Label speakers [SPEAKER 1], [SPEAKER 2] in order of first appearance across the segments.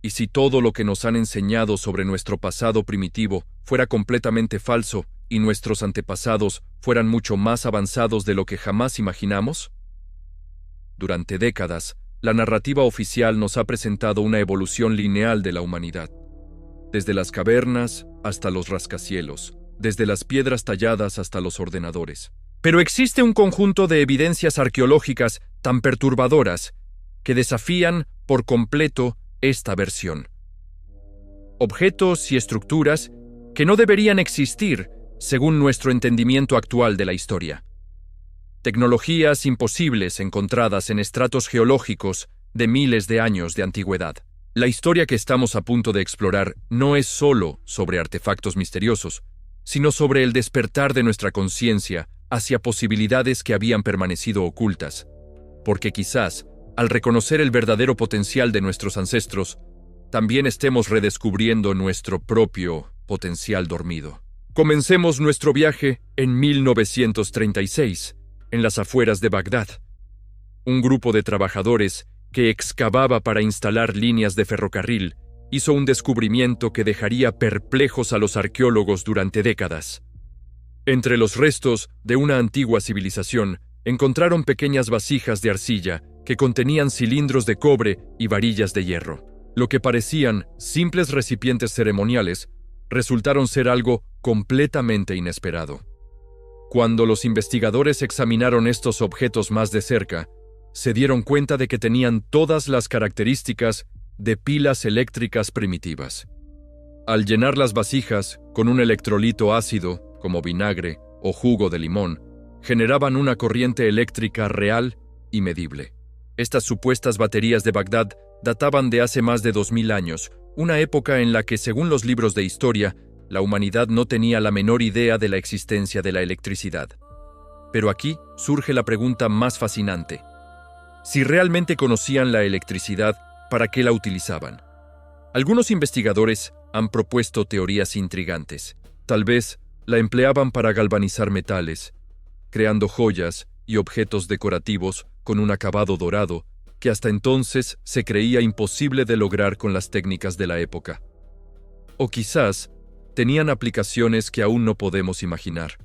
[SPEAKER 1] ¿Y si todo lo que nos han enseñado sobre nuestro pasado primitivo fuera completamente falso y nuestros antepasados fueran mucho más avanzados de lo que jamás imaginamos? Durante décadas, la narrativa oficial nos ha presentado una evolución lineal de la humanidad. Desde las cavernas hasta los rascacielos, desde las piedras talladas hasta los ordenadores. Pero existe un conjunto de evidencias arqueológicas tan perturbadoras que desafían por completo esta versión. Objetos y estructuras que no deberían existir según nuestro entendimiento actual de la historia. Tecnologías imposibles encontradas en estratos geológicos de miles de años de antigüedad. La historia que estamos a punto de explorar no es solo sobre artefactos misteriosos, sino sobre el despertar de nuestra conciencia hacia posibilidades que habían permanecido ocultas, porque quizás, al reconocer el verdadero potencial de nuestros ancestros, también estemos redescubriendo nuestro propio potencial dormido. Comencemos nuestro viaje en 1936, en las afueras de Bagdad. Un grupo de trabajadores que excavaba para instalar líneas de ferrocarril hizo un descubrimiento que dejaría perplejos a los arqueólogos durante décadas. Entre los restos de una antigua civilización, encontraron pequeñas vasijas de arcilla que contenían cilindros de cobre y varillas de hierro. Lo que parecían simples recipientes ceremoniales resultaron ser algo completamente inesperado. Cuando los investigadores examinaron estos objetos más de cerca, se dieron cuenta de que tenían todas las características de pilas eléctricas primitivas. Al llenar las vasijas con un electrolito ácido, como vinagre o jugo de limón, generaban una corriente eléctrica real y medible. Estas supuestas baterías de Bagdad databan de hace más de 2000 años, una época en la que, según los libros de historia, la humanidad no tenía la menor idea de la existencia de la electricidad. Pero aquí surge la pregunta más fascinante. Si realmente conocían la electricidad, ¿para qué la utilizaban? Algunos investigadores han propuesto teorías intrigantes. Tal vez la empleaban para galvanizar metales, creando joyas y objetos decorativos con un acabado dorado que hasta entonces se creía imposible de lograr con las técnicas de la época. O quizás tenían aplicaciones que aún no podemos imaginar.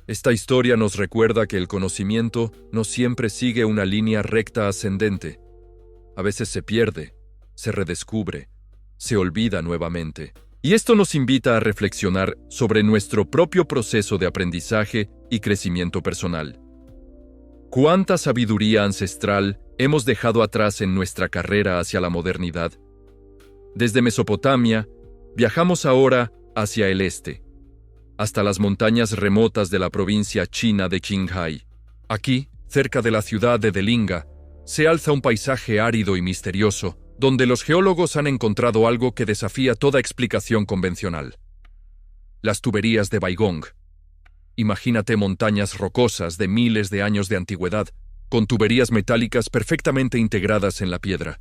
[SPEAKER 1] Esta historia nos recuerda que el conocimiento no siempre sigue una línea recta ascendente. A veces se pierde, se redescubre, se olvida nuevamente. Y esto nos invita a reflexionar sobre nuestro propio proceso de aprendizaje y crecimiento personal. ¿Cuánta sabiduría ancestral hemos dejado atrás en nuestra carrera hacia la modernidad? Desde Mesopotamia, viajamos ahora hacia el este, hasta las montañas remotas de la provincia china de Qinghai. Aquí, cerca de la ciudad de Delinga, se alza un paisaje árido y misterioso, donde los geólogos han encontrado algo que desafía toda explicación convencional. Las tuberías de Baigong. Imagínate montañas rocosas de miles de años de antigüedad, con tuberías metálicas perfectamente integradas en la piedra,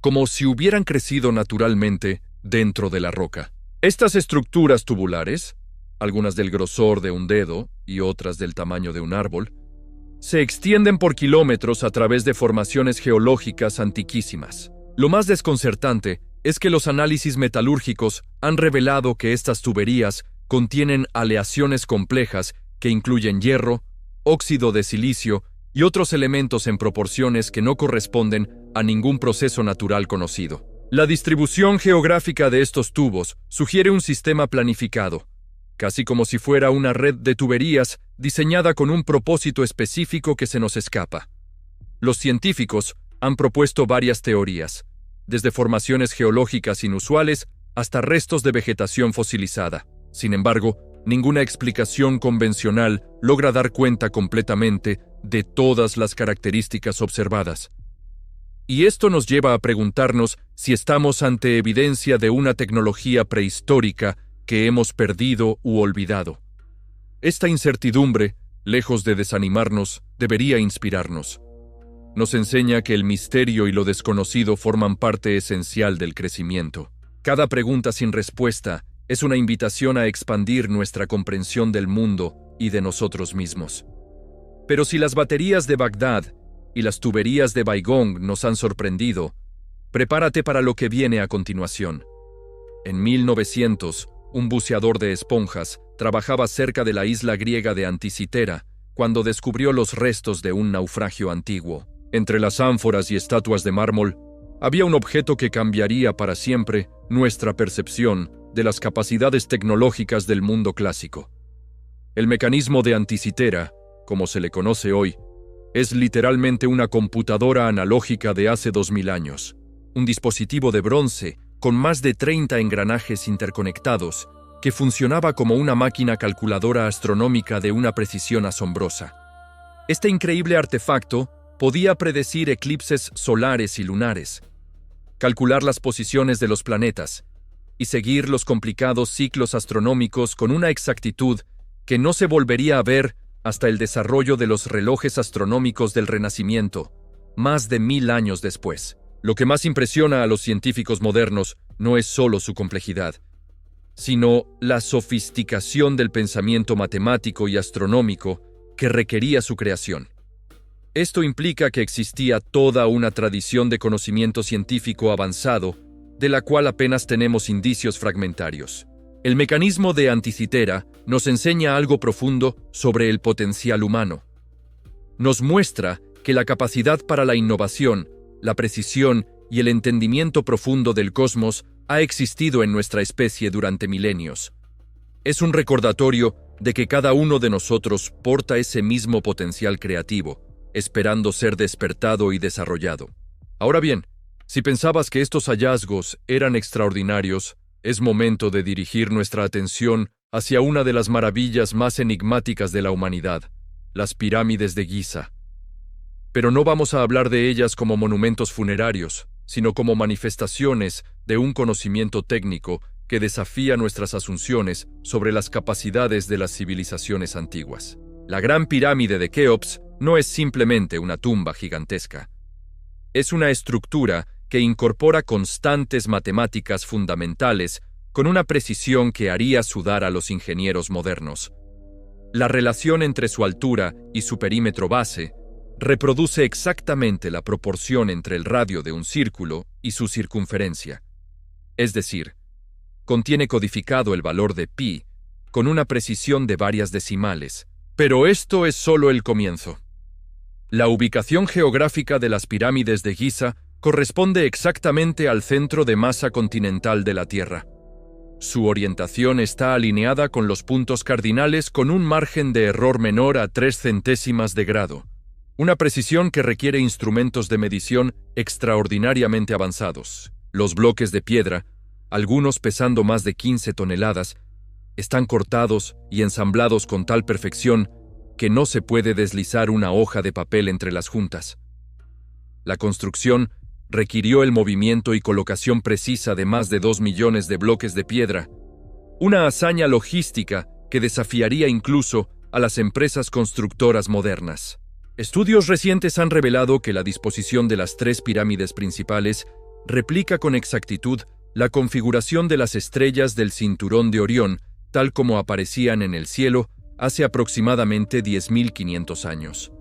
[SPEAKER 1] como si hubieran crecido naturalmente dentro de la roca. Estas estructuras tubulares, algunas del grosor de un dedo y otras del tamaño de un árbol, se extienden por kilómetros a través de formaciones geológicas antiquísimas. Lo más desconcertante es que los análisis metalúrgicos han revelado que estas tuberías contienen aleaciones complejas que incluyen hierro, óxido de silicio y otros elementos en proporciones que no corresponden a ningún proceso natural conocido. La distribución geográfica de estos tubos sugiere un sistema planificado, casi como si fuera una red de tuberías diseñada con un propósito específico que se nos escapa. Los científicos han propuesto varias teorías, desde formaciones geológicas inusuales hasta restos de vegetación fosilizada. Sin embargo, ninguna explicación convencional logra dar cuenta completamente de todas las características observadas. Y esto nos lleva a preguntarnos si estamos ante evidencia de una tecnología prehistórica que hemos perdido u olvidado. Esta incertidumbre, lejos de desanimarnos, debería inspirarnos. Nos enseña que el misterio y lo desconocido forman parte esencial del crecimiento. Cada pregunta sin respuesta es una invitación a expandir nuestra comprensión del mundo y de nosotros mismos. Pero si las baterías de Bagdad y las tuberías de Baigong nos han sorprendido, Prepárate para lo que viene a continuación. En 1900, un buceador de esponjas trabajaba cerca de la isla griega de Anticitera cuando descubrió los restos de un naufragio antiguo. Entre las ánforas y estatuas de mármol, había un objeto que cambiaría para siempre nuestra percepción de las capacidades tecnológicas del mundo clásico. El mecanismo de Anticitera, como se le conoce hoy, es literalmente una computadora analógica de hace 2000 años, un dispositivo de bronce con más de 30 engranajes interconectados que funcionaba como una máquina calculadora astronómica de una precisión asombrosa. Este increíble artefacto podía predecir eclipses solares y lunares, calcular las posiciones de los planetas y seguir los complicados ciclos astronómicos con una exactitud que no se volvería a ver hasta el desarrollo de los relojes astronómicos del Renacimiento, más de 1000 años después. Lo que más impresiona a los científicos modernos no es solo su complejidad, sino la sofisticación del pensamiento matemático y astronómico que requería su creación. Esto implica que existía toda una tradición de conocimiento científico avanzado, de la cual apenas tenemos indicios fragmentarios. El mecanismo de Anticitera nos enseña algo profundo sobre el potencial humano. Nos muestra que la capacidad para la innovación, la precisión y el entendimiento profundo del cosmos ha existido en nuestra especie durante milenios. Es un recordatorio de que cada uno de nosotros porta ese mismo potencial creativo, esperando ser despertado y desarrollado. Ahora bien, si pensabas que estos hallazgos eran extraordinarios, es momento de dirigir nuestra atención hacia una de las maravillas más enigmáticas de la humanidad, las pirámides de Giza. Pero no vamos a hablar de ellas como monumentos funerarios, sino como manifestaciones de un conocimiento técnico que desafía nuestras asunciones sobre las capacidades de las civilizaciones antiguas. La Gran Pirámide de Keops no es simplemente una tumba gigantesca. Es una estructura que incorpora constantes matemáticas fundamentales con una precisión que haría sudar a los ingenieros modernos. La relación entre su altura y su perímetro base reproduce exactamente la proporción entre el radio de un círculo y su circunferencia. Es decir, contiene codificado el valor de pi con una precisión de varias decimales. Pero esto es solo el comienzo. La ubicación geográfica de las pirámides de Giza corresponde exactamente al centro de masa continental de la Tierra. Su orientación está alineada con los puntos cardinales con un margen de error menor a 0,03 de grado, una precisión que requiere instrumentos de medición extraordinariamente avanzados. Los bloques de piedra, algunos pesando más de 15 toneladas, están cortados y ensamblados con tal perfección que no se puede deslizar una hoja de papel entre las juntas. La construcción requirió el movimiento y colocación precisa de más de 2 millones de bloques de piedra, una hazaña logística que desafiaría incluso a las empresas constructoras modernas. Estudios recientes han revelado que la disposición de las 3 pirámides principales replica con exactitud la configuración de las estrellas del cinturón de Orión, tal como aparecían en el cielo hace aproximadamente 10.500 años.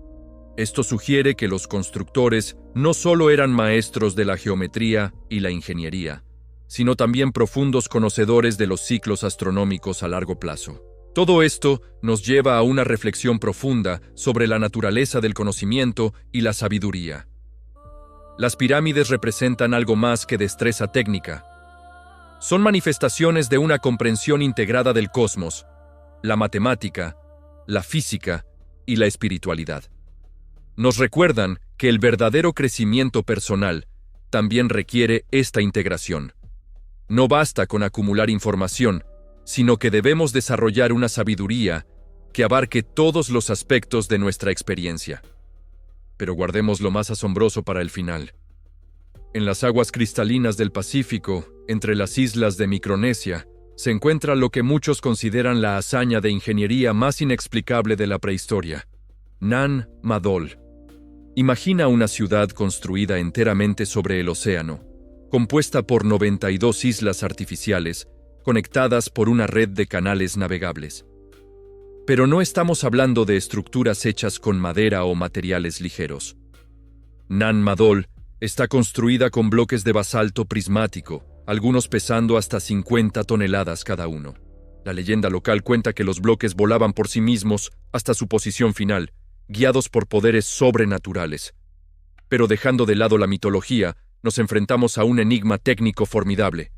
[SPEAKER 1] Esto sugiere que los constructores no solo eran maestros de la geometría y la ingeniería, sino también profundos conocedores de los ciclos astronómicos a largo plazo. Todo esto nos lleva a una reflexión profunda sobre la naturaleza del conocimiento y la sabiduría. Las pirámides representan algo más que destreza técnica. Son manifestaciones de una comprensión integrada del cosmos, la matemática, la física y la espiritualidad. Nos recuerdan que el verdadero crecimiento personal también requiere esta integración. No basta con acumular información, sino que debemos desarrollar una sabiduría que abarque todos los aspectos de nuestra experiencia. Pero guardemos lo más asombroso para el final. En las aguas cristalinas del Pacífico, entre las islas de Micronesia, se encuentra lo que muchos consideran la hazaña de ingeniería más inexplicable de la prehistoria: Nan Madol. Imagina una ciudad construida enteramente sobre el océano, compuesta por 92 islas artificiales, conectadas por una red de canales navegables. Pero no estamos hablando de estructuras hechas con madera o materiales ligeros. Nan Madol Está construida con bloques de basalto prismático, algunos pesando hasta 50 toneladas cada uno. La leyenda local cuenta que los bloques volaban por sí mismos hasta su posición final, guiados por poderes sobrenaturales. Pero dejando de lado la mitología, nos enfrentamos a un enigma técnico formidable.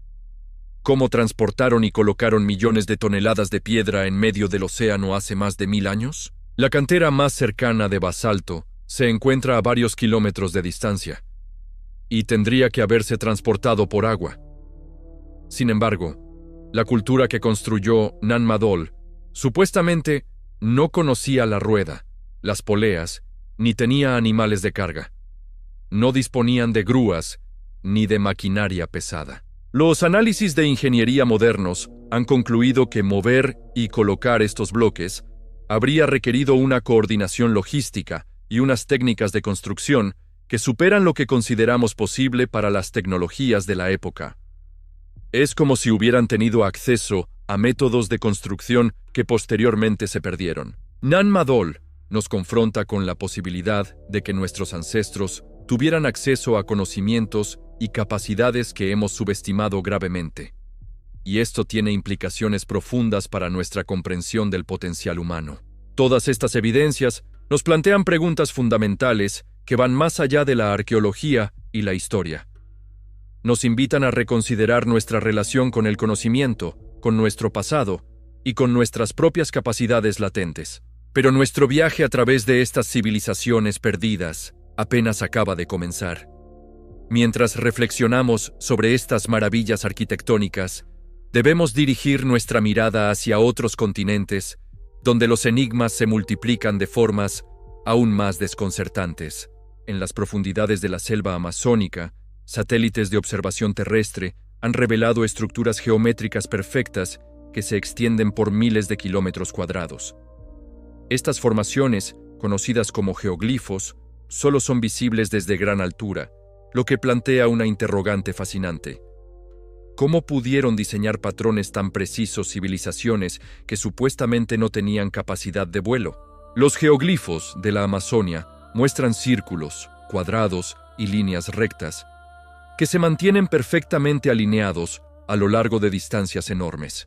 [SPEAKER 1] ¿Cómo transportaron y colocaron millones de toneladas de piedra en medio del océano hace más de 1000 años? La cantera más cercana de basalto se encuentra a varios kilómetros de distancia, y tendría que haberse transportado por agua. Sin embargo, la cultura que construyó Nan Madol supuestamente no conocía la rueda, las poleas, ni tenía animales de carga. No disponían de grúas ni de maquinaria pesada. Los análisis de ingeniería modernos han concluido que mover y colocar estos bloques habría requerido una coordinación logística y unas técnicas de construcción que superan lo que consideramos posible para las tecnologías de la época. Es como si hubieran tenido acceso a métodos de construcción que posteriormente se perdieron. Nan Madol nos confronta con la posibilidad de que nuestros ancestros tuvieran acceso a conocimientos y capacidades que hemos subestimado gravemente. Y esto tiene implicaciones profundas para nuestra comprensión del potencial humano. Todas estas evidencias nos plantean preguntas fundamentales que van más allá de la arqueología y la historia. Nos invitan a reconsiderar nuestra relación con el conocimiento, con nuestro pasado y con nuestras propias capacidades latentes. Pero nuestro viaje a través de estas civilizaciones perdidas apenas acaba de comenzar. Mientras reflexionamos sobre estas maravillas arquitectónicas, debemos dirigir nuestra mirada hacia otros continentes, donde los enigmas se multiplican de formas aún más desconcertantes. En las profundidades de la selva amazónica, satélites de observación terrestre han revelado estructuras geométricas perfectas que se extienden por miles de kilómetros cuadrados. Estas formaciones, conocidas como geoglifos, solo son visibles desde gran altura, lo que plantea una interrogante fascinante. ¿Cómo pudieron diseñar patrones tan precisos civilizaciones que supuestamente no tenían capacidad de vuelo? Los geoglifos de la Amazonia muestran círculos, cuadrados y líneas rectas, que se mantienen perfectamente alineados a lo largo de distancias enormes.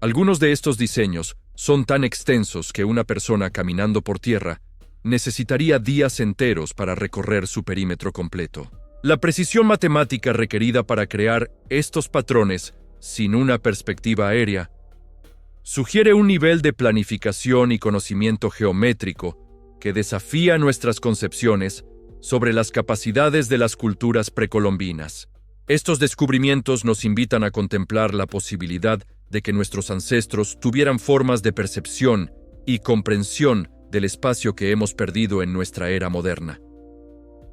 [SPEAKER 1] Algunos de estos diseños son tan extensos que una persona caminando por tierra necesitaría días enteros para recorrer su perímetro completo. La precisión matemática requerida para crear estos patrones sin una perspectiva aérea sugiere un nivel de planificación y conocimiento geométrico que desafía nuestras concepciones sobre las capacidades de las culturas precolombinas. Estos descubrimientos nos invitan a contemplar la posibilidad de que nuestros ancestros tuvieran formas de percepción y comprensión del espacio que hemos perdido en nuestra era moderna.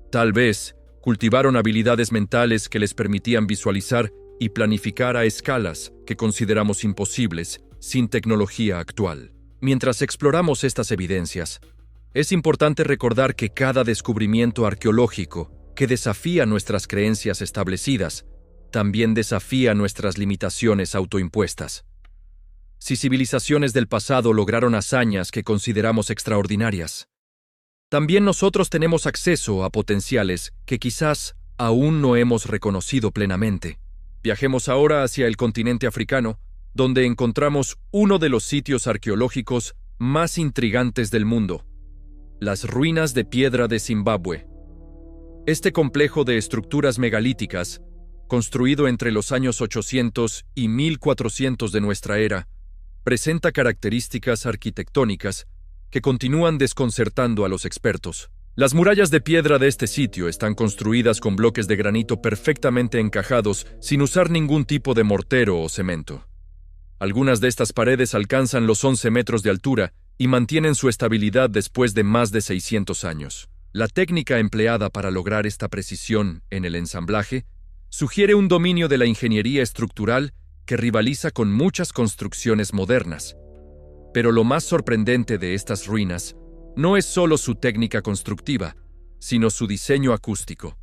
[SPEAKER 1] Tal vez cultivaron habilidades mentales que les permitían visualizar y planificar a escalas que consideramos imposibles sin tecnología actual. Mientras exploramos estas evidencias, es importante recordar que cada descubrimiento arqueológico que desafía nuestras creencias establecidas también desafía nuestras limitaciones autoimpuestas. Si civilizaciones del pasado lograron hazañas que consideramos extraordinarias, también nosotros tenemos acceso a potenciales que quizás aún no hemos reconocido plenamente. Viajemos ahora hacia el continente africano, donde encontramos uno de los sitios arqueológicos más intrigantes del mundo: las ruinas de piedra de Zimbabue. Este complejo de estructuras megalíticas, construido entre los años 800 y 1400 de nuestra era, presenta características arquitectónicas que continúan desconcertando a los expertos. Las murallas de piedra de este sitio están construidas con bloques de granito perfectamente encajados sin usar ningún tipo de mortero o cemento. Algunas de estas paredes alcanzan los 11 metros de altura y mantienen su estabilidad después de más de 600 años. La técnica empleada para lograr esta precisión en el ensamblaje sugiere un dominio de la ingeniería estructural que rivaliza con muchas construcciones modernas. Pero lo más sorprendente de estas ruinas no es solo su técnica constructiva, sino su diseño acústico.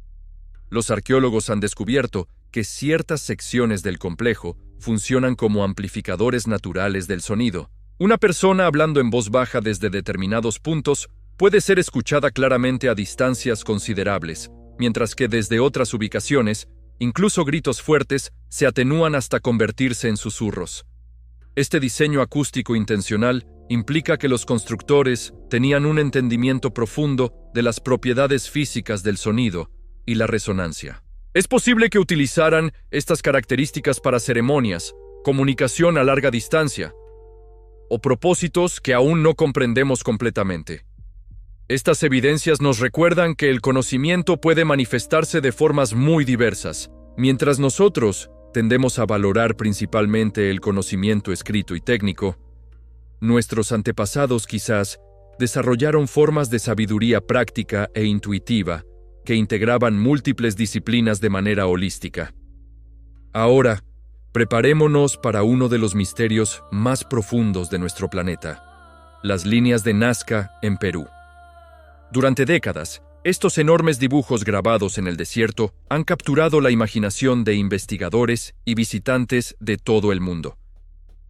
[SPEAKER 1] Los arqueólogos han descubierto que ciertas secciones del complejo funcionan como amplificadores naturales del sonido. Una persona hablando en voz baja desde determinados puntos puede ser escuchada claramente a distancias considerables, mientras que desde otras ubicaciones, incluso gritos fuertes se atenúan hasta convertirse en susurros. Este diseño acústico intencional implica que los constructores tenían un entendimiento profundo de las propiedades físicas del sonido y la resonancia. Es posible que utilizaran estas características para ceremonias, comunicación a larga distancia, o propósitos que aún no comprendemos completamente. Estas evidencias nos recuerdan que el conocimiento puede manifestarse de formas muy diversas, mientras nosotros tendemos a valorar principalmente el conocimiento escrito y técnico. Nuestros antepasados quizás desarrollaron formas de sabiduría práctica e intuitiva que integraban múltiples disciplinas de manera holística. Ahora, preparémonos para uno de los misterios más profundos de nuestro planeta: las líneas de Nazca en Perú. Durante décadas, estos enormes dibujos grabados en el desierto han capturado la imaginación de investigadores y visitantes de todo el mundo.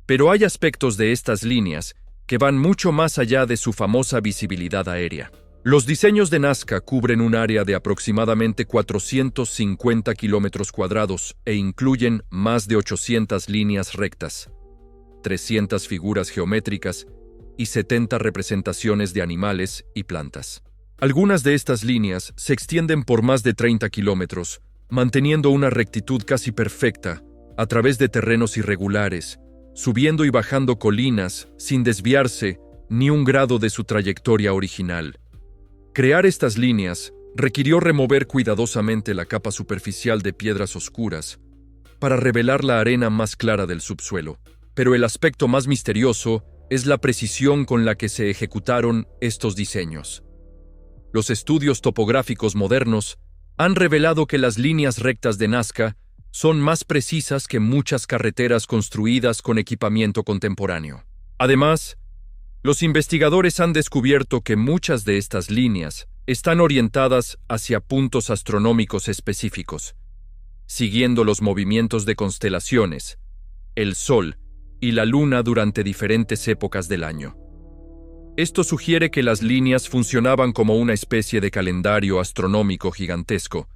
[SPEAKER 1] Pero hay aspectos de estas líneas que van mucho más allá de su famosa visibilidad aérea. Los diseños de Nazca cubren un área de aproximadamente 450 kilómetros cuadrados e incluyen más de 800 líneas rectas, 300 figuras geométricas y 70 representaciones de animales y plantas. Algunas de estas líneas se extienden por más de 30 kilómetros, manteniendo una rectitud casi perfecta a través de terrenos irregulares, subiendo y bajando colinas sin desviarse ni un grado de su trayectoria original. Crear estas líneas requirió remover cuidadosamente la capa superficial de piedras oscuras para revelar la arena más clara del subsuelo. Pero el aspecto más misterioso es la precisión con la que se ejecutaron estos diseños. Los estudios topográficos modernos han revelado que las líneas rectas de Nazca son más precisas que muchas carreteras construidas con equipamiento contemporáneo. Además, los investigadores han descubierto que muchas de estas líneas están orientadas hacia puntos astronómicos específicos, siguiendo los movimientos de constelaciones, el Sol y la Luna durante diferentes épocas del año. Esto sugiere que las líneas funcionaban como una especie de calendario astronómico gigantesco,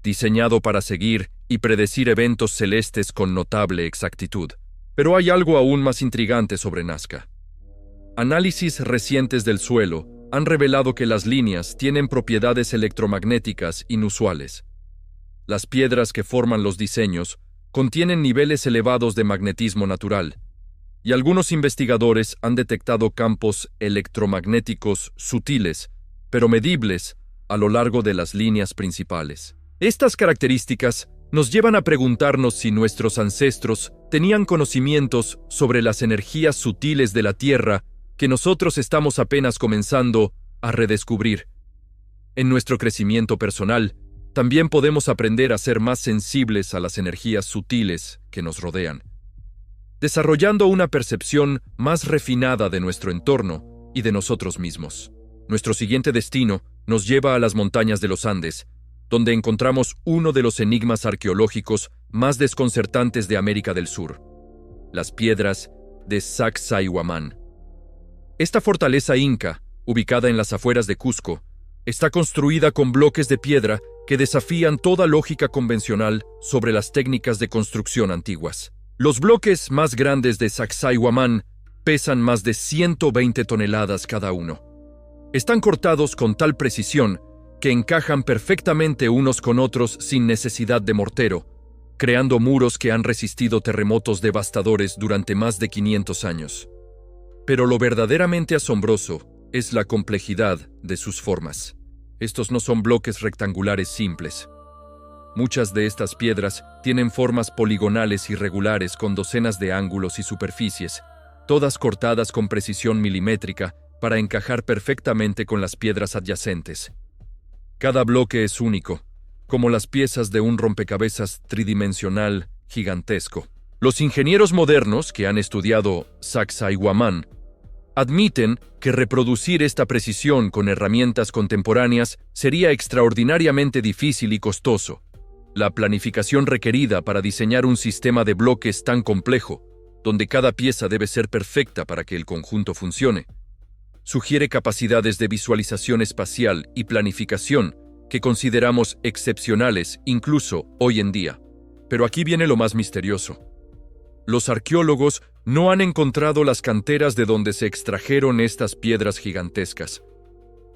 [SPEAKER 1] diseñado para seguir y predecir eventos celestes con notable exactitud. Pero hay algo aún más intrigante sobre Nazca. Análisis recientes del suelo han revelado que las líneas tienen propiedades electromagnéticas inusuales. Las piedras que forman los diseños contienen niveles elevados de magnetismo natural, y algunos investigadores han detectado campos electromagnéticos sutiles, pero medibles, a lo largo de las líneas principales. Estas características nos llevan a preguntarnos si nuestros ancestros tenían conocimientos sobre las energías sutiles de la Tierra que nosotros estamos apenas comenzando a redescubrir. En nuestro crecimiento personal, también podemos aprender a ser más sensibles a las energías sutiles que nos rodean, desarrollando una percepción más refinada de nuestro entorno y de nosotros mismos. Nuestro siguiente destino nos lleva a las montañas de los Andes, donde encontramos uno de los enigmas arqueológicos más desconcertantes de América del Sur: las piedras de Sacsayhuamán. Esta fortaleza inca, ubicada en las afueras de Cusco, está construida con bloques de piedra que desafían toda lógica convencional sobre las técnicas de construcción antiguas. Los bloques más grandes de Sacsayhuamán pesan más de 120 toneladas cada uno. Están cortados con tal precisión que encajan perfectamente unos con otros sin necesidad de mortero, creando muros que han resistido terremotos devastadores durante más de 500 años. Pero lo verdaderamente asombroso es la complejidad de sus formas. Estos no son bloques rectangulares simples. Muchas de estas piedras tienen formas poligonales irregulares con docenas de ángulos y superficies, todas cortadas con precisión milimétrica para encajar perfectamente con las piedras adyacentes. Cada bloque es único, como las piezas de un rompecabezas tridimensional gigantesco. Los ingenieros modernos que han estudiado Sacsayhuamán admiten que reproducir esta precisión con herramientas contemporáneas sería extraordinariamente difícil y costoso. La planificación requerida para diseñar un sistema de bloques tan complejo, donde cada pieza debe ser perfecta para que el conjunto funcione, sugiere capacidades de visualización espacial y planificación que consideramos excepcionales incluso hoy en día. Pero aquí viene lo más misterioso. Los arqueólogos no han encontrado las canteras de donde se extrajeron estas piedras gigantescas.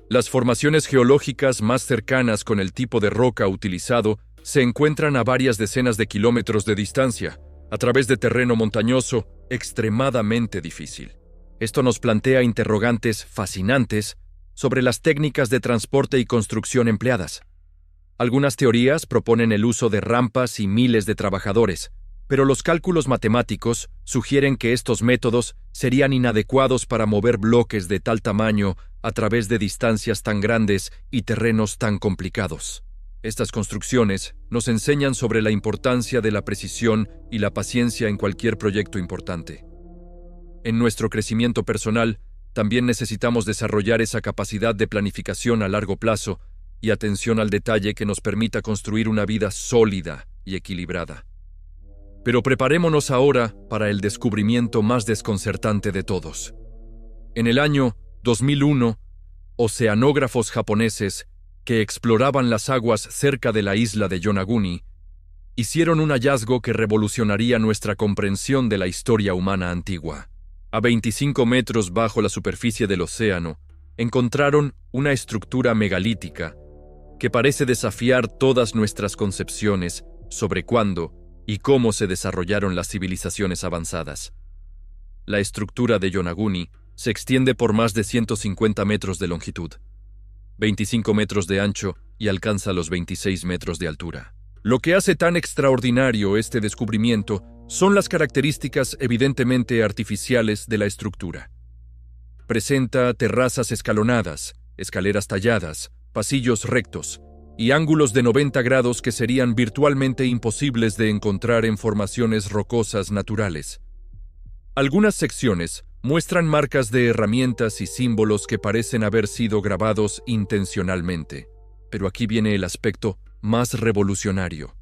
[SPEAKER 1] Las formaciones geológicas más cercanas con el tipo de roca utilizado se encuentran a varias decenas de kilómetros de distancia, a través de terreno montañoso extremadamente difícil. Esto nos plantea interrogantes fascinantes sobre las técnicas de transporte y construcción empleadas. Algunas teorías proponen el uso de rampas y miles de trabajadores, pero los cálculos matemáticos sugieren que estos métodos serían inadecuados para mover bloques de tal tamaño a través de distancias tan grandes y terrenos tan complicados. Estas construcciones nos enseñan sobre la importancia de la precisión y la paciencia en cualquier proyecto importante. En nuestro crecimiento personal, también necesitamos desarrollar esa capacidad de planificación a largo plazo y atención al detalle que nos permita construir una vida sólida y equilibrada. Pero preparémonos ahora para el descubrimiento más desconcertante de todos. En el año 2001, oceanógrafos japoneses que exploraban las aguas cerca de la isla de Yonaguni hicieron un hallazgo que revolucionaría nuestra comprensión de la historia humana antigua. A 25 metros bajo la superficie del océano, encontraron una estructura megalítica que parece desafiar todas nuestras concepciones sobre cuándo y cómo se desarrollaron las civilizaciones avanzadas. La estructura de Yonaguni se extiende por más de 150 metros de longitud, 25 metros de ancho y alcanza los 26 metros de altura. Lo que hace tan extraordinario este descubrimiento son las características evidentemente artificiales de la estructura. Presenta terrazas escalonadas, escaleras talladas, pasillos rectos y ángulos de 90 grados que serían virtualmente imposibles de encontrar en formaciones rocosas naturales. Algunas secciones muestran marcas de herramientas y símbolos que parecen haber sido grabados intencionalmente. Pero aquí viene el aspecto más revolucionario.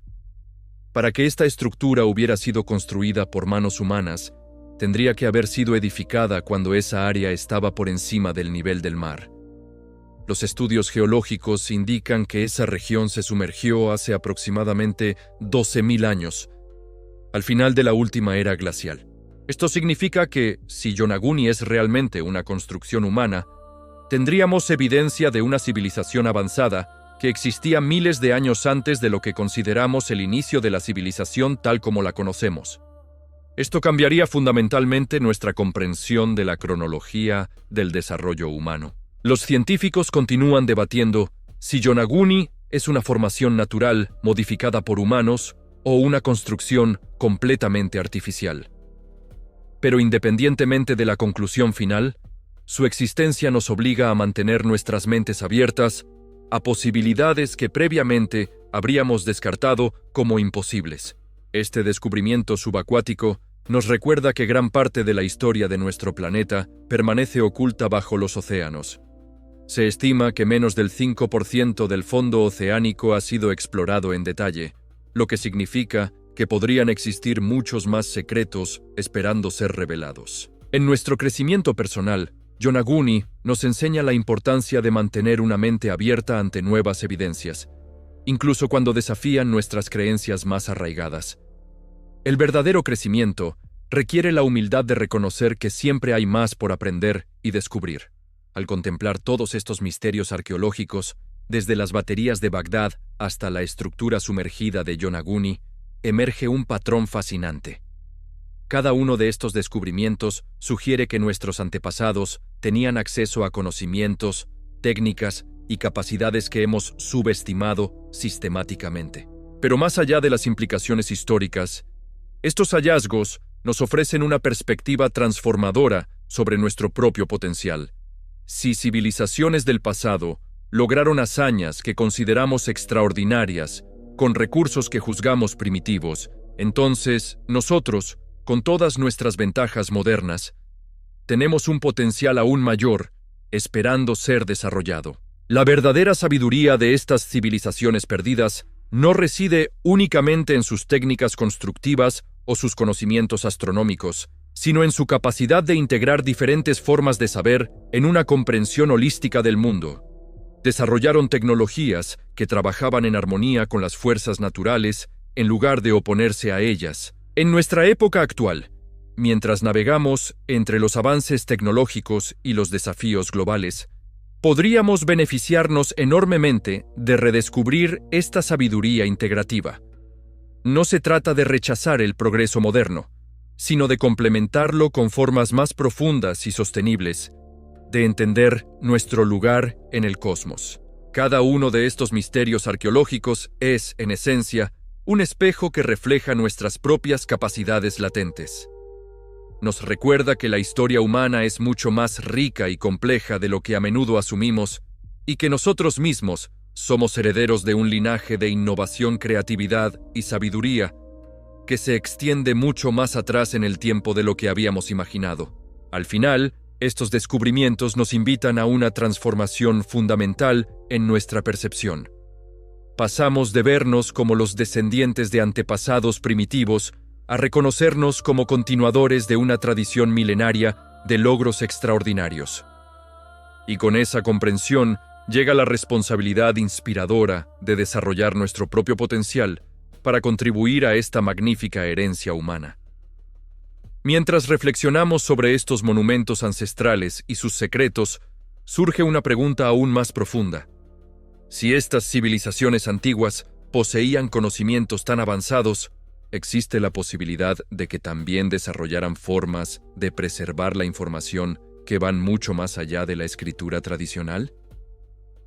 [SPEAKER 1] Para que esta estructura hubiera sido construida por manos humanas, tendría que haber sido edificada cuando esa área estaba por encima del nivel del mar. Los estudios geológicos indican que esa región se sumergió hace aproximadamente 12.000 años, al final de la última era glacial. Esto significa que, si Yonaguni es realmente una construcción humana, tendríamos evidencia de una civilización avanzada que existía miles de años antes de lo que consideramos el inicio de la civilización tal como la conocemos. Esto cambiaría fundamentalmente nuestra comprensión de la cronología del desarrollo humano. Los científicos continúan debatiendo si Yonaguni es una formación natural modificada por humanos o una construcción completamente artificial. Pero independientemente de la conclusión final, su existencia nos obliga a mantener nuestras mentes abiertas a posibilidades que previamente habríamos descartado como imposibles. Este descubrimiento subacuático nos recuerda que gran parte de la historia de nuestro planeta permanece oculta bajo los océanos. Se estima que menos del 5% del fondo oceánico ha sido explorado en detalle, lo que significa que podrían existir muchos más secretos esperando ser revelados. En nuestro crecimiento personal, Yonaguni nos enseña la importancia de mantener una mente abierta ante nuevas evidencias, incluso cuando desafían nuestras creencias más arraigadas. El verdadero crecimiento requiere la humildad de reconocer que siempre hay más por aprender y descubrir. Al contemplar todos estos misterios arqueológicos, desde las baterías de Bagdad hasta la estructura sumergida de Yonaguni, emerge un patrón fascinante. Cada uno de estos descubrimientos sugiere que nuestros antepasados tenían acceso a conocimientos, técnicas y capacidades que hemos subestimado sistemáticamente. Pero más allá de las implicaciones históricas, estos hallazgos nos ofrecen una perspectiva transformadora sobre nuestro propio potencial. Si civilizaciones del pasado lograron hazañas que consideramos extraordinarias, con recursos que juzgamos primitivos, entonces nosotros, con todas nuestras ventajas modernas, tenemos un potencial aún mayor, esperando ser desarrollado. La verdadera sabiduría de estas civilizaciones perdidas no reside únicamente en sus técnicas constructivas o sus conocimientos astronómicos, sino en su capacidad de integrar diferentes formas de saber en una comprensión holística del mundo. Desarrollaron tecnologías que trabajaban en armonía con las fuerzas naturales en lugar de oponerse a ellas. En nuestra época actual, mientras navegamos entre los avances tecnológicos y los desafíos globales, podríamos beneficiarnos enormemente de redescubrir esta sabiduría integrativa. No se trata de rechazar el progreso moderno, sino de complementarlo con formas más profundas y sostenibles de entender nuestro lugar en el cosmos. Cada uno de estos misterios arqueológicos es, en esencia, un espejo que refleja nuestras propias capacidades latentes. Nos recuerda que la historia humana es mucho más rica y compleja de lo que a menudo asumimos y que nosotros mismos somos herederos de un linaje de innovación, creatividad y sabiduría que se extiende mucho más atrás en el tiempo de lo que habíamos imaginado. Al final, estos descubrimientos nos invitan a una transformación fundamental en nuestra percepción. Pasamos de vernos como los descendientes de antepasados primitivos a reconocernos como continuadores de una tradición milenaria de logros extraordinarios. Y con esa comprensión llega la responsabilidad inspiradora de desarrollar nuestro propio potencial para contribuir a esta magnífica herencia humana. Mientras reflexionamos sobre estos monumentos ancestrales y sus secretos, surge una pregunta aún más profunda. Si estas civilizaciones antiguas poseían conocimientos tan avanzados, ¿existe la posibilidad de que también desarrollaran formas de preservar la información que van mucho más allá de la escritura tradicional?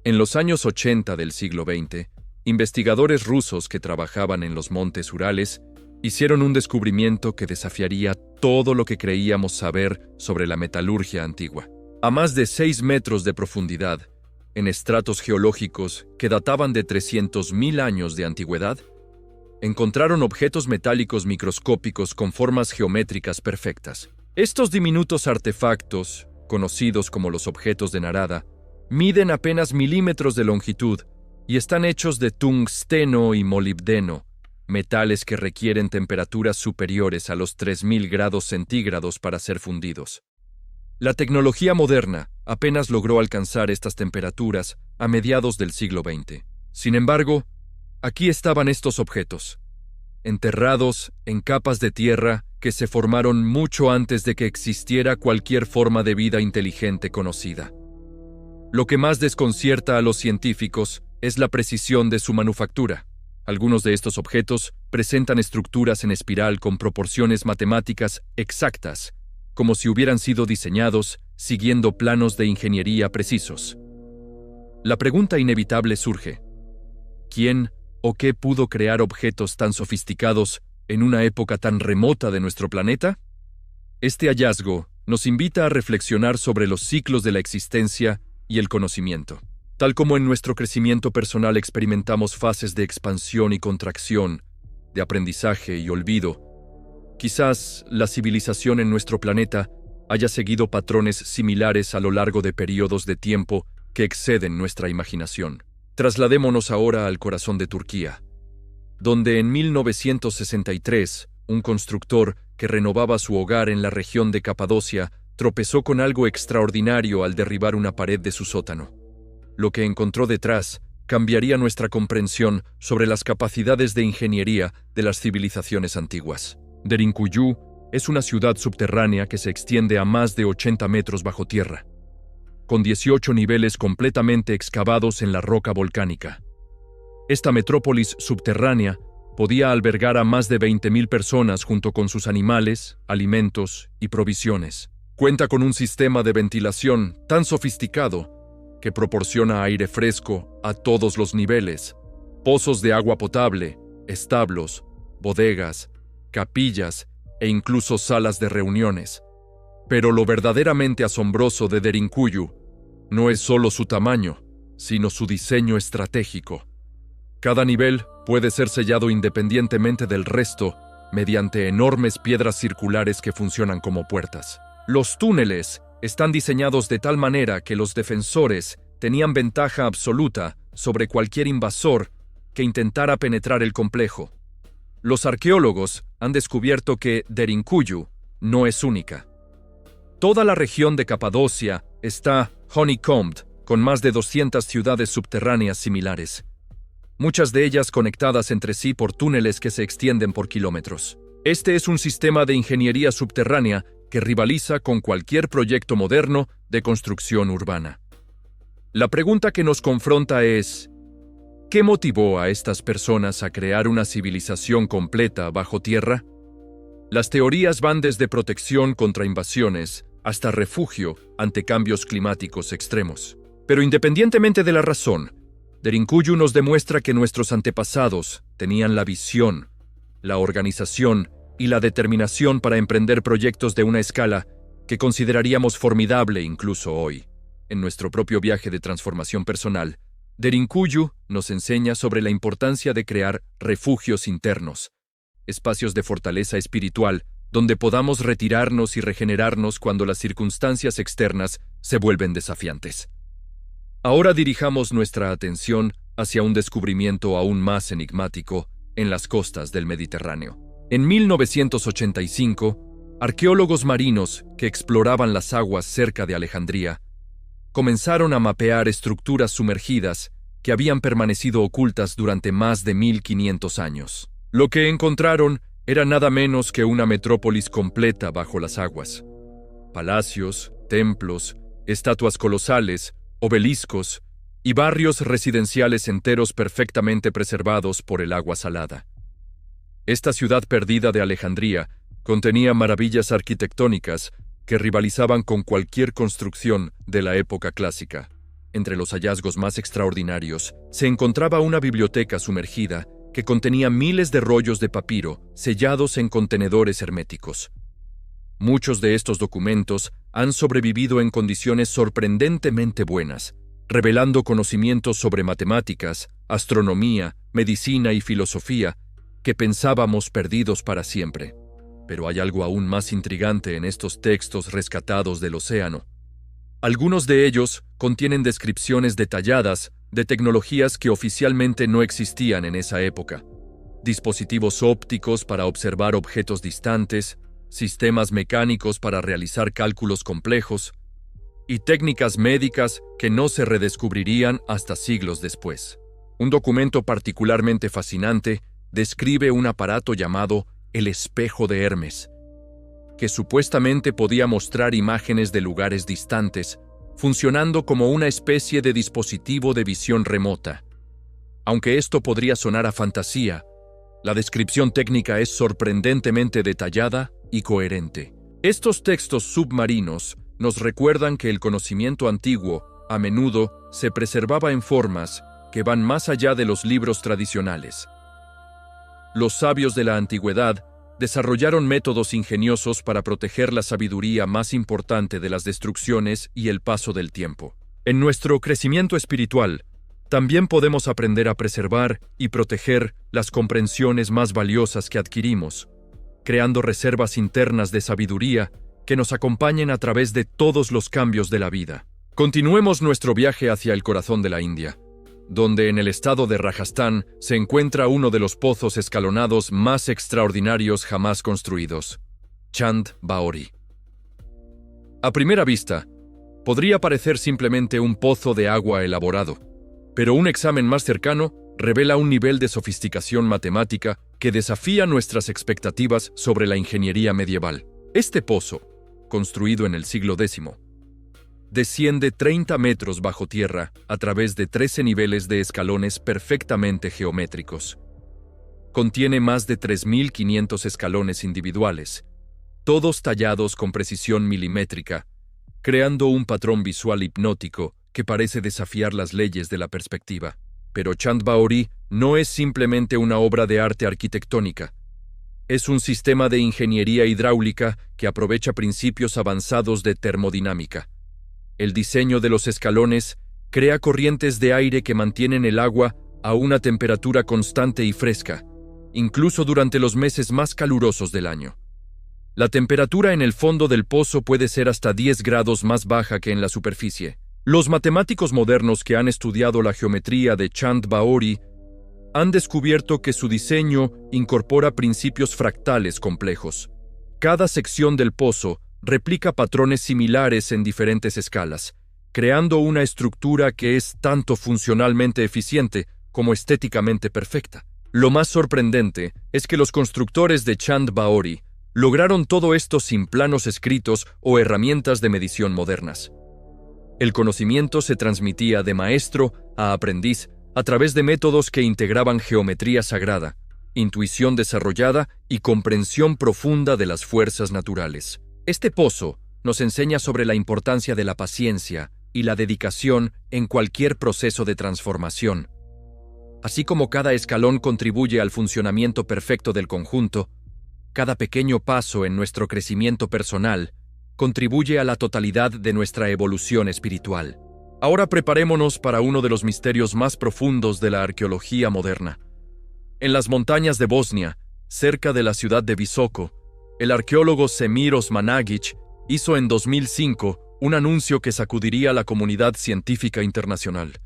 [SPEAKER 1] En los años 80 del siglo XX, investigadores rusos que trabajaban en los montes Urales hicieron un descubrimiento que desafiaría todo lo que creíamos saber sobre la metalurgia antigua. A más de 6 metros de profundidad, en estratos geológicos que databan de 300.000 años de antigüedad, encontraron objetos metálicos microscópicos con formas geométricas perfectas. Estos diminutos artefactos, conocidos como los objetos de Narada, miden apenas milímetros de longitud y están hechos de tungsteno y molibdeno, metales que requieren temperaturas superiores a los 3.000 grados centígrados para ser fundidos. La tecnología moderna apenas logró alcanzar estas temperaturas a mediados del siglo XX. Sin embargo, aquí estaban estos objetos, enterrados en capas de tierra que se formaron mucho antes de que existiera cualquier forma de vida inteligente conocida. Lo que más desconcierta a los científicos es la precisión de su manufactura. Algunos de estos objetos presentan estructuras en espiral con proporciones matemáticas exactas, como si hubieran sido diseñados siguiendo planos de ingeniería precisos. La pregunta inevitable surge: ¿quién o qué pudo crear objetos tan sofisticados en una época tan remota de nuestro planeta? Este hallazgo nos invita a reflexionar sobre los ciclos de la existencia y el conocimiento. Tal como en nuestro crecimiento personal experimentamos fases de expansión y contracción, de aprendizaje y olvido, quizás la civilización en nuestro planeta haya seguido patrones similares a lo largo de periodos de tiempo que exceden nuestra imaginación. Trasladémonos ahora al corazón de Turquía, donde en 1963 un constructor que renovaba su hogar en la región de Capadocia tropezó con algo extraordinario al derribar una pared de su sótano. Lo que encontró detrás cambiaría nuestra comprensión sobre las capacidades de ingeniería de las civilizaciones antiguas. Derinkuyu es una ciudad subterránea que se extiende a más de 80 metros bajo tierra, con 18 niveles completamente excavados en la roca volcánica. Esta metrópolis subterránea podía albergar a más de 20.000 personas junto con sus animales, alimentos y provisiones. Cuenta con un sistema de ventilación tan sofisticado que proporciona aire fresco a todos los niveles, pozos de agua potable, establos, bodegas, capillas e incluso salas de reuniones. Pero lo verdaderamente asombroso de Derinkuyu no es solo su tamaño, sino su diseño estratégico. Cada nivel puede ser sellado independientemente del resto mediante enormes piedras circulares que funcionan como puertas. Los túneles están diseñados de tal manera que los defensores tenían ventaja absoluta sobre cualquier invasor que intentara penetrar el complejo. Los arqueólogos han descubierto que Derinkuyu no es única. Toda la región de Capadocia está honeycombed con más de 200 ciudades subterráneas similares, muchas de ellas conectadas entre sí por túneles que se extienden por kilómetros. Este es un sistema de ingeniería subterránea que rivaliza con cualquier proyecto moderno de construcción urbana. La pregunta que nos confronta es: ¿qué motivó a estas personas a crear una civilización completa bajo tierra? Las teorías van desde protección contra invasiones hasta refugio ante cambios climáticos extremos. Pero independientemente de la razón, Derinkuyu nos demuestra que nuestros antepasados tenían la visión, la organización y la determinación para emprender proyectos de una escala que consideraríamos formidable incluso hoy. En nuestro propio viaje de transformación personal, Derinkuyu nos enseña sobre la importancia de crear refugios internos, espacios de fortaleza espiritual donde podamos retirarnos y regenerarnos cuando las circunstancias externas se vuelven desafiantes. Ahora dirijamos nuestra atención hacia un descubrimiento aún más enigmático en las costas del Mediterráneo. En 1985, arqueólogos marinos que exploraban las aguas cerca de Alejandría comenzaron a mapear estructuras sumergidas que habían permanecido ocultas durante más de 1500 años. Lo que encontraron era nada menos que una metrópolis completa bajo las aguas. Palacios, templos, estatuas colosales, obeliscos y barrios residenciales enteros perfectamente preservados por el agua salada. Esta ciudad perdida de Alejandría contenía maravillas arquitectónicas que rivalizaban con cualquier construcción de la época clásica. Entre los hallazgos más extraordinarios se encontraba una biblioteca sumergida que contenía miles de rollos de papiro sellados en contenedores herméticos. Muchos de estos documentos han sobrevivido en condiciones sorprendentemente buenas, revelando conocimientos sobre matemáticas, astronomía, medicina y filosofía que pensábamos perdidos para siempre. Pero hay algo aún más intrigante en estos textos rescatados del océano. Algunos de ellos contienen descripciones detalladas de tecnologías que oficialmente no existían en esa época. Dispositivos ópticos para observar objetos distantes, sistemas mecánicos para realizar cálculos complejos, y técnicas médicas que no se redescubrirían hasta siglos después. Un documento particularmente fascinante describe un aparato llamado el espejo de Hermes, que supuestamente podía mostrar imágenes de lugares distantes, funcionando como una especie de dispositivo de visión remota. Aunque esto podría sonar a fantasía, la descripción técnica es sorprendentemente detallada y coherente. Estos textos submarinos nos recuerdan que el conocimiento antiguo, a menudo, se preservaba en formas que van más allá de los libros tradicionales. Los sabios de la antigüedad desarrollaron métodos ingeniosos para proteger la sabiduría más importante de las destrucciones y el paso del tiempo. En nuestro crecimiento espiritual, también podemos aprender a preservar y proteger las comprensiones más valiosas que adquirimos, creando reservas internas de sabiduría que nos acompañen a través de todos los cambios de la vida. Continuemos nuestro viaje hacia el corazón de la India, donde en el estado de Rajasthan se encuentra uno de los pozos escalonados más extraordinarios jamás construidos, Chand Baori. A primera vista, podría parecer simplemente un pozo de agua elaborado, pero un examen más cercano revela un nivel de sofisticación matemática que desafía nuestras expectativas sobre la ingeniería medieval. Este pozo, construido en el siglo X, desciende 30 metros bajo tierra a través de 13 niveles de escalones perfectamente geométricos. Contiene más de 3.500 escalones individuales, todos tallados con precisión milimétrica, creando un patrón visual hipnótico que parece desafiar las leyes de la perspectiva. Pero Chand Baori no es simplemente una obra de arte arquitectónica. Es un sistema de ingeniería hidráulica que aprovecha principios avanzados de termodinámica. El diseño de los escalones crea corrientes de aire que mantienen el agua a una temperatura constante y fresca, incluso durante los meses más calurosos del año. La temperatura en el fondo del pozo puede ser hasta 10 grados más baja que en la superficie. Los matemáticos modernos que han estudiado la geometría de Chand Baori han descubierto que su diseño incorpora principios fractales complejos. Cada sección del pozo replica patrones similares en diferentes escalas, creando una estructura que es tanto funcionalmente eficiente como estéticamente perfecta. Lo más sorprendente es que los constructores de Chand Baori lograron todo esto sin planos escritos o herramientas de medición modernas. El conocimiento se transmitía de maestro a aprendiz a través de métodos que integraban geometría sagrada, intuición desarrollada y comprensión profunda de las fuerzas naturales. Este pozo nos enseña sobre la importancia de la paciencia y la dedicación en cualquier proceso de transformación. Así como cada escalón contribuye al funcionamiento perfecto del conjunto, cada pequeño paso en nuestro crecimiento personal contribuye a la totalidad de nuestra evolución espiritual. Ahora preparémonos para uno de los misterios más profundos de la arqueología moderna. En las montañas de Bosnia, cerca de la ciudad de Visoko, el arqueólogo Semir Osmanagić hizo en 2005 un anuncio que sacudiría a la comunidad científica internacional.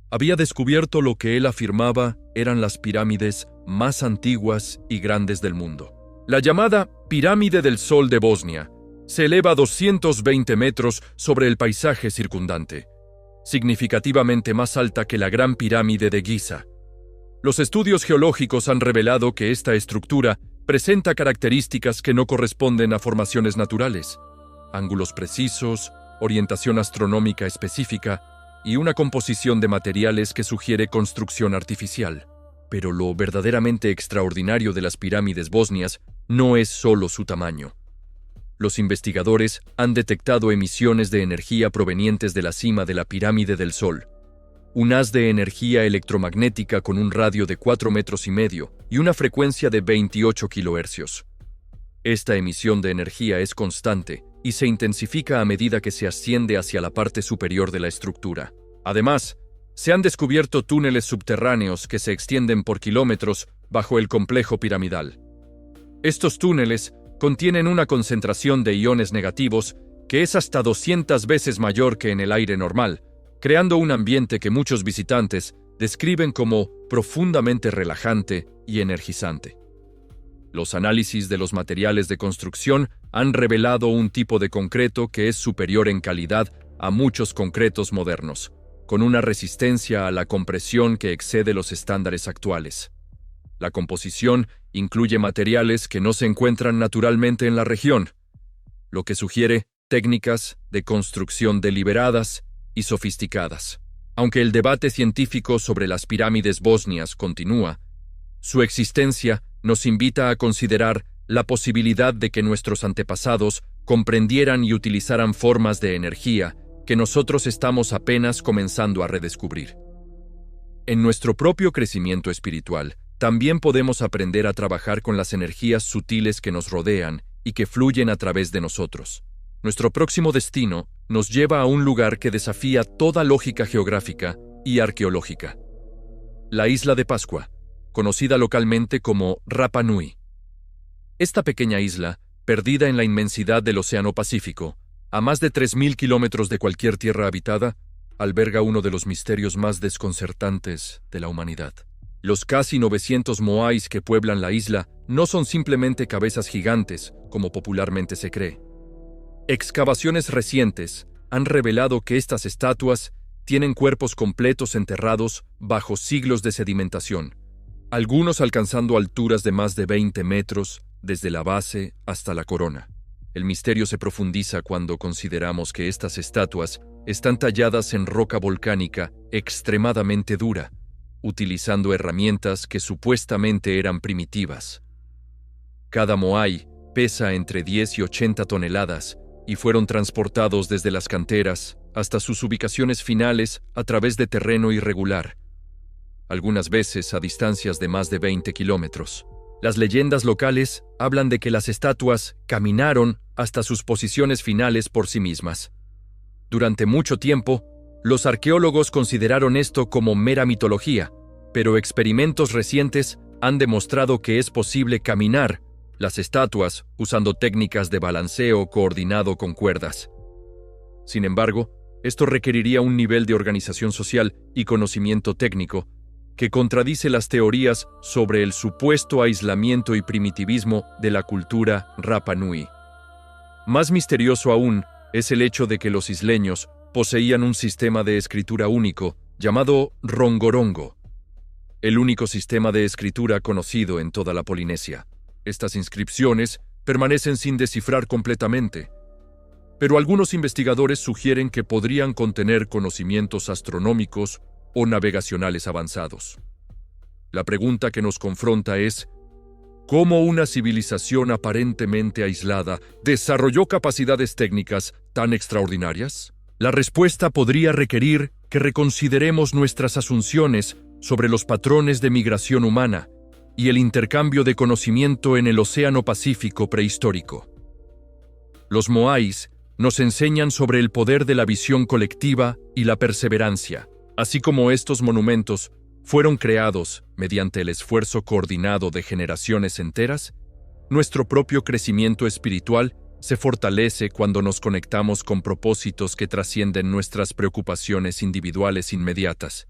[SPEAKER 1] Había descubierto lo que él afirmaba eran las pirámides más antiguas y grandes del mundo. La llamada Pirámide del Sol de Bosnia se eleva a 220 metros sobre el paisaje circundante, significativamente más alta que la Gran Pirámide de Giza. Los estudios geológicos han revelado que esta estructura presenta características que no corresponden a formaciones naturales: ángulos precisos, orientación astronómica específica y una composición de materiales que sugiere construcción artificial. Pero lo verdaderamente extraordinario de las pirámides bosnias no es solo su tamaño. Los investigadores han detectado emisiones de energía provenientes de la cima de la Pirámide del Sol, un haz de energía electromagnética con un radio de 4,5 metros y una frecuencia de 28 kHz. Esta emisión de energía es constante y se intensifica a medida que se asciende hacia la parte superior de la estructura. Además, se han descubierto túneles subterráneos que se extienden por kilómetros bajo el complejo piramidal. Estos túneles contienen una concentración de iones negativos que es hasta 200 veces mayor que en el aire normal, creando un ambiente que muchos visitantes describen como profundamente relajante y energizante. Los análisis de los materiales de construcción han revelado un tipo de concreto que es superior en calidad a muchos concretos modernos, con una resistencia a la compresión que excede los estándares actuales. La composición incluye materiales que no se encuentran naturalmente en la región, lo que sugiere técnicas de construcción deliberadas y sofisticadas. Aunque el debate científico sobre las pirámides bosnias continúa, su existencia nos invita a considerar la posibilidad de que nuestros antepasados comprendieran y utilizaran formas de energía que nosotros estamos apenas comenzando a redescubrir. En nuestro propio crecimiento espiritual, también podemos aprender a trabajar con las energías sutiles que nos rodean y que fluyen a través de nosotros. Nuestro próximo destino nos lleva a un lugar que desafía toda lógica geográfica y arqueológica: la isla de Pascua, conocida localmente como Rapa Nui. Esta pequeña isla, perdida en la inmensidad del Océano Pacífico, a más de 3.000 kilómetros de cualquier tierra habitada, alberga uno de los misterios más desconcertantes de la humanidad. Los casi 900 moais que pueblan la isla no son simplemente cabezas gigantes, como popularmente se cree. Excavaciones recientes han revelado que estas estatuas tienen cuerpos completos enterrados bajo siglos de sedimentación, algunos alcanzando alturas de más de 20 metros desde la base hasta la corona. El misterio se profundiza cuando consideramos que estas estatuas están talladas en roca volcánica extremadamente dura, utilizando herramientas que supuestamente eran primitivas. Cada moai pesa entre 10 y 80 toneladas y fueron transportados desde las canteras hasta sus ubicaciones finales a través de terreno irregular, algunas veces a distancias de más de 20 kilómetros. Las leyendas locales hablan de que las estatuas caminaron hasta sus posiciones finales por sí mismas. Durante mucho tiempo, los arqueólogos consideraron esto como mera mitología, pero experimentos recientes han demostrado que es posible caminar las estatuas usando técnicas de balanceo coordinado con cuerdas. Sin embargo, esto requeriría un nivel de organización social y conocimiento técnico que contradice las teorías sobre el supuesto aislamiento y primitivismo de la cultura Rapa Nui. Más misterioso aún es el hecho de que los isleños poseían un sistema de escritura único llamado rongorongo, el único sistema de escritura conocido en toda la Polinesia. Estas inscripciones permanecen sin descifrar completamente, pero algunos investigadores sugieren que podrían contener conocimientos astronómicos o navegacionales avanzados. La pregunta que nos confronta es: ¿cómo una civilización aparentemente aislada desarrolló capacidades técnicas tan extraordinarias? La respuesta podría requerir que reconsideremos nuestras asunciones sobre los patrones de migración humana y el intercambio de conocimiento en el Océano Pacífico prehistórico. Los moais nos enseñan sobre el poder de la visión colectiva y la perseverancia. Así como estos monumentos fueron creados mediante el esfuerzo coordinado de generaciones enteras, nuestro propio crecimiento espiritual se fortalece cuando nos conectamos con propósitos que trascienden nuestras preocupaciones individuales inmediatas.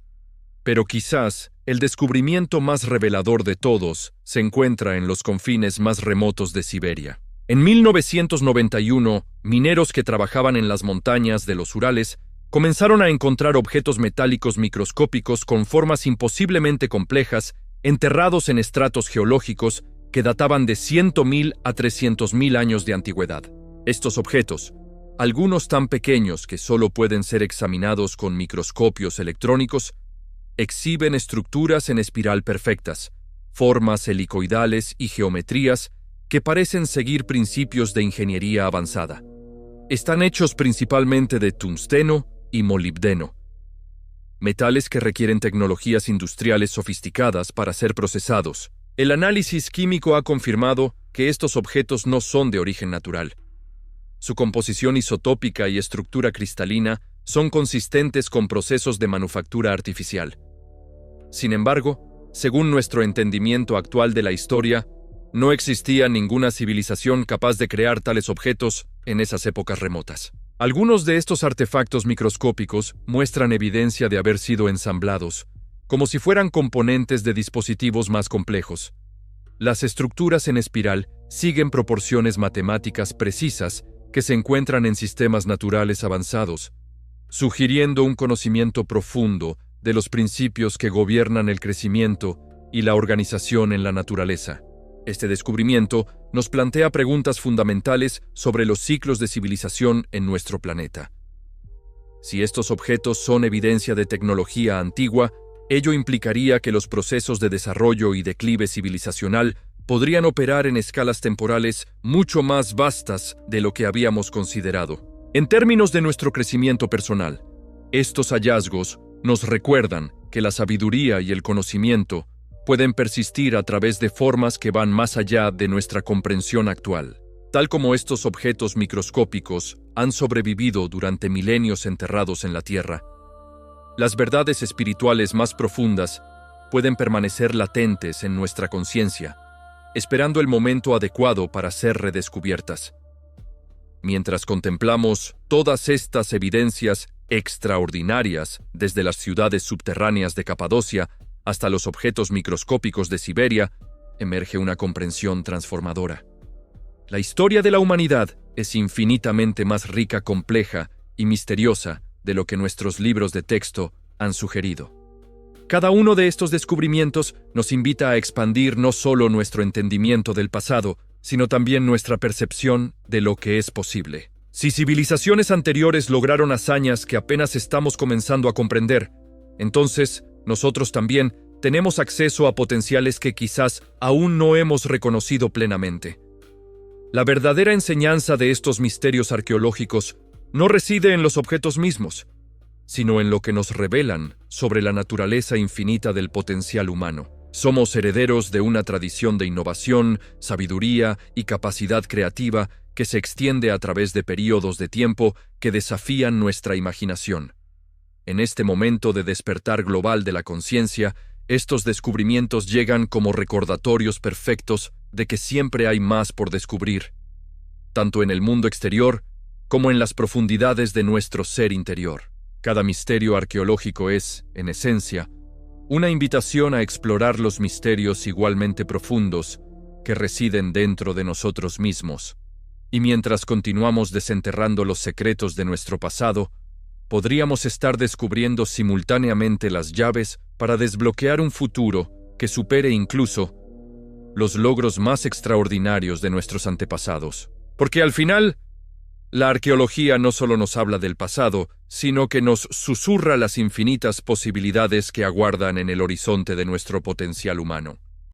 [SPEAKER 1] Pero quizás el descubrimiento más revelador de todos se encuentra en los confines más remotos de Siberia. En 1991, mineros que trabajaban en las montañas de los Urales comenzaron a encontrar objetos metálicos microscópicos con formas imposiblemente complejas enterrados en estratos geológicos que databan de 100.000 a 300.000 años de antigüedad. Estos objetos, algunos tan pequeños que solo pueden ser examinados con microscopios electrónicos, exhiben estructuras en espiral perfectas, formas helicoidales y geometrías que parecen seguir principios de ingeniería avanzada. Están hechos principalmente de tungsteno y molibdeno, metales que requieren tecnologías industriales sofisticadas para ser procesados. El análisis químico ha confirmado que estos objetos no son de origen natural. Su composición isotópica y estructura cristalina son consistentes con procesos de manufactura artificial. Sin embargo, según nuestro entendimiento actual de la historia, no existía ninguna civilización capaz de crear tales objetos en esas épocas remotas. Algunos de estos artefactos microscópicos muestran evidencia de haber sido ensamblados, como si fueran componentes de dispositivos más complejos. Las estructuras en espiral siguen proporciones matemáticas precisas que se encuentran en sistemas naturales avanzados, sugiriendo un conocimiento profundo de los principios que gobiernan el crecimiento y la organización en la naturaleza. Este descubrimiento nos plantea preguntas fundamentales sobre los ciclos de civilización en nuestro planeta. Si estos objetos son evidencia de tecnología antigua, ello implicaría que los procesos de desarrollo y declive civilizacional podrían operar en escalas temporales mucho más vastas de lo que habíamos considerado. En términos de nuestro crecimiento personal, estos hallazgos nos recuerdan que la sabiduría y el conocimiento pueden persistir a través de formas que van más allá de nuestra comprensión actual. Tal como estos objetos microscópicos han sobrevivido durante milenios enterrados en la Tierra, las verdades espirituales más profundas pueden permanecer latentes en nuestra conciencia, esperando el momento adecuado para ser redescubiertas. Mientras contemplamos todas estas evidencias extraordinarias, desde las ciudades subterráneas de Capadocia hasta los objetos microscópicos de Siberia, emerge una comprensión transformadora. La historia de la humanidad es infinitamente más rica, compleja y misteriosa de lo que nuestros libros de texto han sugerido. Cada uno de estos descubrimientos nos invita a expandir no solo nuestro entendimiento del pasado, sino también nuestra percepción de lo que es posible. Si civilizaciones anteriores lograron hazañas que apenas estamos comenzando a comprender, entonces nosotros también tenemos acceso a potenciales que quizás aún no hemos reconocido plenamente. La verdadera enseñanza de estos misterios arqueológicos no reside en los objetos mismos, sino en lo que nos revelan sobre la naturaleza infinita del potencial humano. Somos herederos de una tradición de innovación, sabiduría y capacidad creativa que se extiende a través de períodos de tiempo que desafían nuestra imaginación. En este momento de despertar global de la conciencia, estos descubrimientos llegan como recordatorios perfectos de que siempre hay más por descubrir, tanto en el mundo exterior como en las profundidades de nuestro ser interior. Cada misterio arqueológico es, en esencia, una invitación a explorar los misterios igualmente profundos que residen dentro de nosotros mismos. Y mientras continuamos desenterrando los secretos de nuestro pasado, podríamos estar descubriendo simultáneamente las llaves para desbloquear un futuro que supere incluso los logros más extraordinarios de nuestros antepasados. Porque al final, la arqueología no solo nos habla del pasado, sino que nos susurra las infinitas posibilidades que aguardan en el horizonte de nuestro potencial humano.